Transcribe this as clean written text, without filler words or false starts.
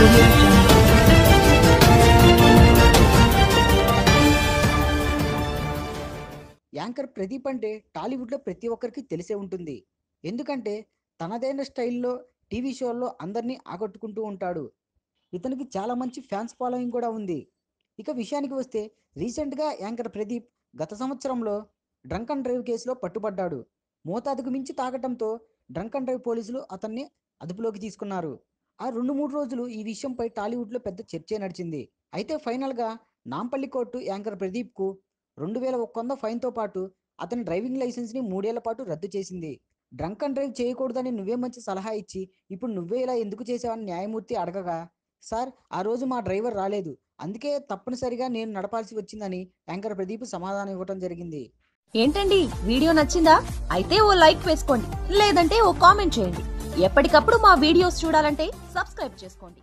Audio Jungle. Anchor Pradeep అంటే టాలీవుడ్లో ప్రతి ఒక్కరికి తెలిసే ఉంటుంది. ఎందుకంటే తనదైన స్టైల్లో టీవీ షోల్లో అందరినీ ఆకట్టుకుంటూ ఉంటాడు. ఇతనికి చాలా మంచి ఫ్యాన్స్ ఫాలోయింగ్ కూడా ఉంది. ఇక విషయానికి వస్తే రీసెంట్గా యాంకర్ ప్రదీప్ గత సంవత్సరంలో డ్రంక్ అండ్ డ్రైవ్ కేసులో పట్టుబడ్డాడు. మోతాదుకు మించి తాగటంతో డ్రంక్ అండ్ డ్రైవ్ పోలీసులు అతన్ని అదుపులోకి తీసుకున్నారు. ఆ 2-3 రోజులు ఈ విషయంపై టాలీవుడ్లో పెద్ద చర్చే నడిచింది. అయితే ఫైనల్గా నాంపల్లి కోర్టు యాంకర్ ప్రదీప్కు 2100 ఫైన్తో పాటు అతని డ్రైవింగ్ లైసెన్స్ని 3 ఏళ్ల పాటు రద్దు చేసింది. డ్రంక్ అండ్ డ్రైవ్ చేయకూడదని నువ్వే మంచి సలహా ఇచ్చి ఇప్పుడు నువ్వే ఇలా ఎందుకు చేసావని న్యాయమూర్తి అడగగా, సార్ ఆ రోజు మా డ్రైవర్ రాలేదు, అందుకే తప్పనిసరిగా నేను నడపాల్సి వచ్చిందని యాంకర్ ప్రదీప్ సమాధానం ఇవ్వడం జరిగింది. ఏంటండి వీడియో నచ్చిందా? అయితే ఓ లైక్ వేసుకోండి, లేదంటే ఓ కామెంట్ చేయండి. ఎప్పటికప్పుడు మా వీడియోస్ చూడాలంటే సబ్స్క్రైబ్ చేసుకోండి.